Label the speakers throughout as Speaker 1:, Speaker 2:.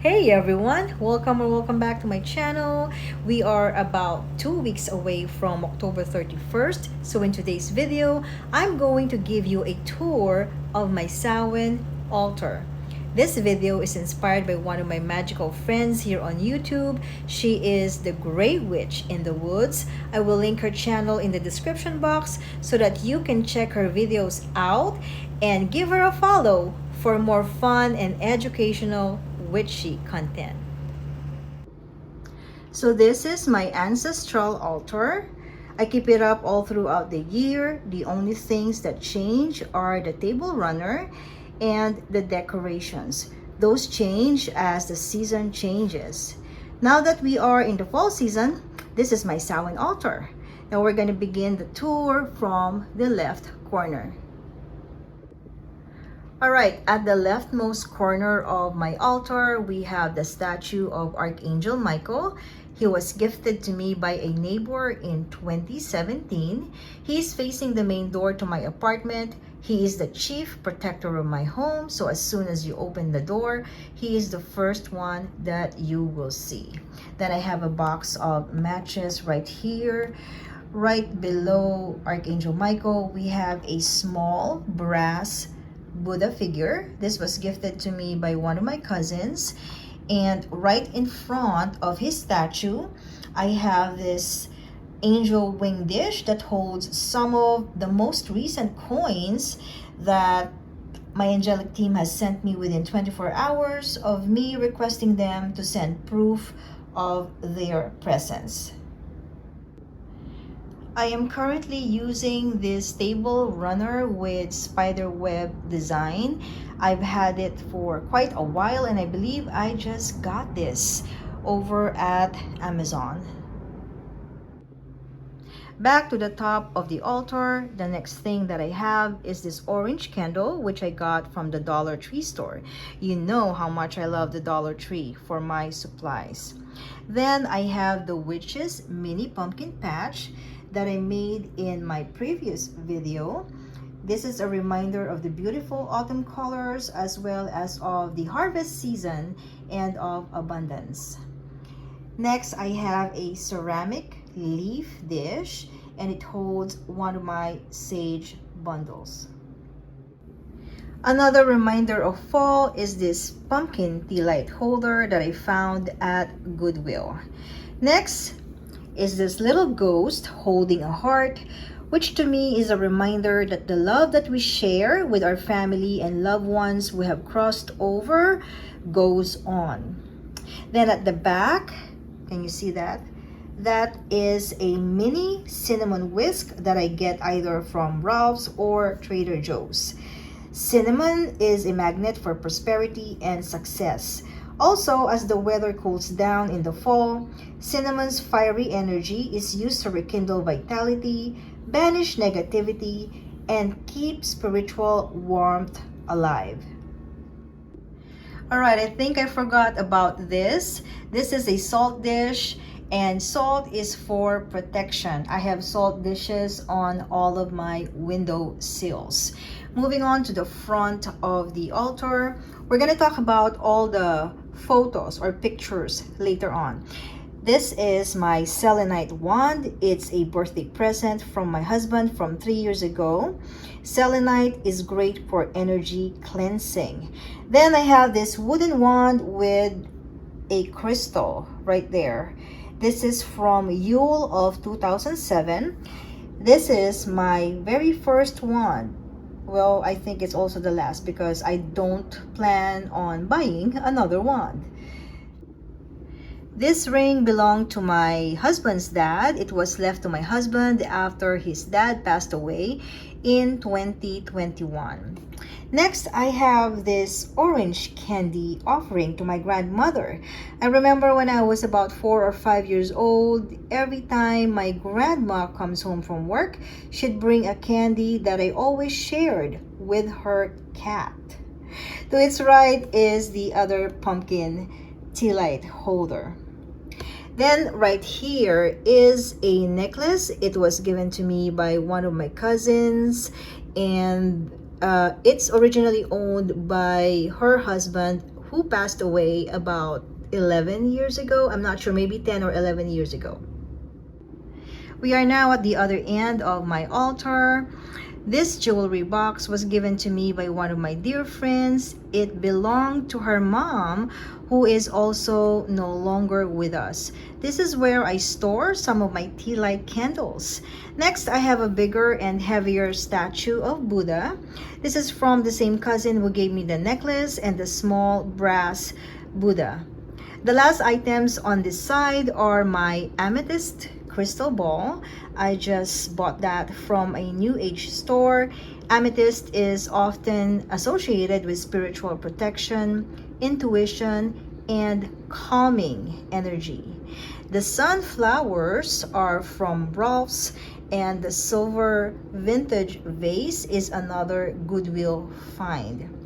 Speaker 1: Hey everyone, welcome back to my channel. We are about 2 weeks away from October 31st. So in today's video, I'm going to give you a tour of my Samhain altar. This video is inspired by one of my magical friends here on YouTube. She is the Great Witch in the Woods. I will link her channel in the description box so that you can check her videos out and give her a follow for more fun and educational witchy content. So this is my ancestral altar. I keep it up all throughout the year. The only things that change are the table runner and the decorations. Those change as the season changes. Now that we are in the fall season, this is my Samhain altar. Now we're going to begin the tour from the left corner. Alright, at the leftmost corner of my altar, we have the statue of Archangel Michael. He was gifted to me by a neighbor in 2017. He is facing the main door to my apartment. He is the chief protector of my home, so as soon as you open the door, he is the first one that you will see. Then I have a box of matches right here. Right below Archangel Michael, we have a small brass Buddha figure. This was gifted to me by one of my cousins. And right in front of his statue, I have this angel wing dish that holds some of the most recent coins that my angelic team has sent me within 24 hours of me requesting them to send proof of their presence. I am currently using this table runner with spider web design. I've had it for quite a while and I believe I just got this over at Amazon. Back to the top of the altar, the next thing that I have is this orange candle, which I got from the Dollar Tree store. You know how much I love the Dollar Tree for my supplies. Then I have the Witch's mini pumpkin patch that I made in my previous video. This is a reminder of the beautiful autumn colors as well as of the harvest season and of abundance. Next, I have a ceramic leaf dish and it holds one of my sage bundles. Another reminder of fall is this pumpkin tea light holder that I found at Goodwill. Next is this little ghost holding a heart, which to me is a reminder that the love that we share with our family and loved ones we have crossed over goes on. Then at the back, can you see that? That is a mini cinnamon whisk that I get either from Ralph's or Trader Joe's. Cinnamon is a magnet for prosperity and success. Also, as the weather cools down in the fall, cinnamon's fiery energy is used to rekindle vitality, banish negativity, and keep spiritual warmth alive. Alright, I think I forgot about this. This is a salt dish, and salt is for protection. I have salt dishes on all of my window sills. Moving on to the front of the altar, we're going to talk about all the photos or pictures later on. This is my selenite wand. It's a birthday present from my husband from 3 years ago. Selenite is great for energy cleansing. Then I have this wooden wand with a crystal right there. This is from Yule of 2007. This is my very first wand. Well, I think it's also the last because I don't plan on buying another wand. This ring belonged to my husband's dad. It was left to my husband after his dad passed away in 2021. Next, I have this orange candy offering to my grandmother. I remember when I was about 4 or 5 years old, every time my grandma comes home from work, she'd bring a candy that I always shared with her cat. To its right is the other pumpkin tea light holder. Then right here is a necklace. It was given to me by one of my cousins, and it's originally owned by her husband, who passed away about 11 years ago. I'm not sure, maybe 10 or 11 years ago. We are now at the other end of my altar. This jewelry box was given to me by one of my dear friends. It belonged to her mom, who is also no longer with us. This is where I store some of my tea light candles. Next, I have a bigger and heavier statue of Buddha. This is from the same cousin who gave me the necklace and the small brass Buddha. The last items on this side are my amethyst crystal ball. I just bought that from a new age store. Amethyst is often associated with spiritual protection, intuition, and calming energy. The sunflowers are from Ralph's, and the silver vintage vase is another Goodwill find.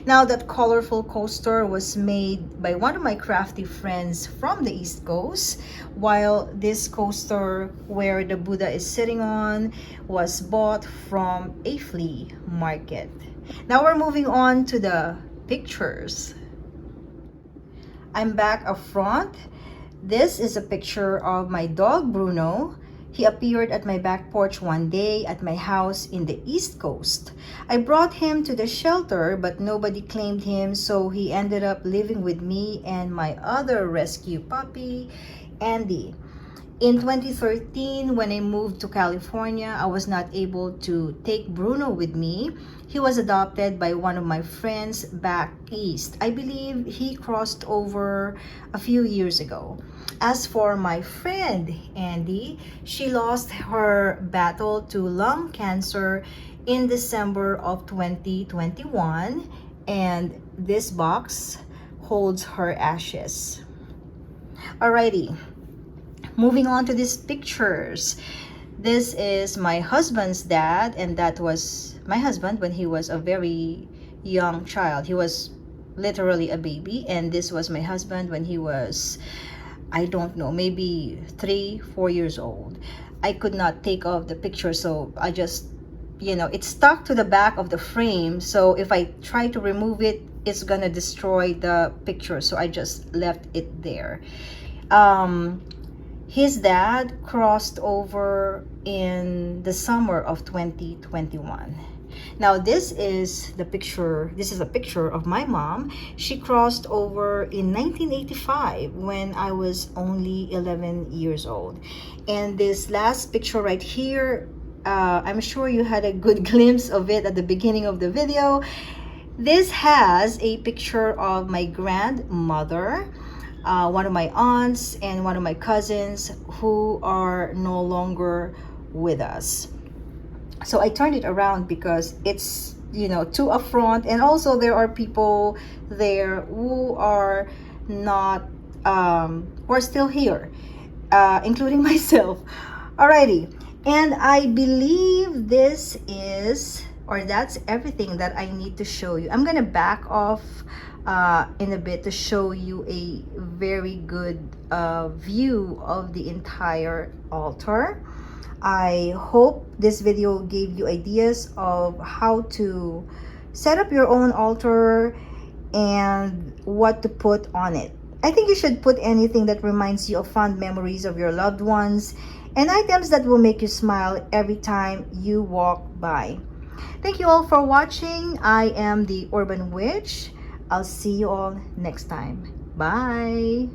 Speaker 1: Now, that colorful coaster was made by one of my crafty friends from the East Coast, while this coaster where the Buddha is sitting on was bought from a flea market. Now we're moving on to the pictures. I'm back up front. This is a picture of my dog Bruno. He appeared at my back porch one day at my house in the East Coast. I brought him to the shelter, but nobody claimed him, so he ended up living with me and my other rescue puppy, Andy. In 2013, when I moved to California, I was not able to take Bruno with me. He was adopted by one of my friends back east. I believe he crossed over a few years ago. As for my friend, Andy, she lost her battle to lung cancer in December of 2021, and this box holds her ashes. Alrighty. Moving on to these pictures. This is my husband's dad, and that was my husband when he was a very young child. He was literally a baby, and this was my husband when he was, I don't know, maybe 3-4 years old. I could not take off the picture, so I just, it's stuck to the back of the frame, so if I try to remove it, it's gonna destroy the picture, so I just left it there. His dad crossed over in the summer of 2021. Now this is a picture of my mom. She crossed over in 1985 when I was only 11 years old. And this last picture right here, I'm sure you had a good glimpse of it at the beginning of the video. This has a picture of my grandmother, one of my aunts, and one of my cousins who are no longer with us. So I turned it around because it's, to a front, and also there are people there who are not, who are still here, including myself. Alrighty, and I believe this is, or that's everything that I need to show you. I'm gonna back off in a bit to show you a very good view of the entire altar. I hope this video gave you ideas of how to set up your own altar and what to put on it. I think you should put anything that reminds you of fond memories of your loved ones and items that will make you smile every time you walk by. Thank you all for watching. I am the Urban Witch. I'll see you all next time. Bye!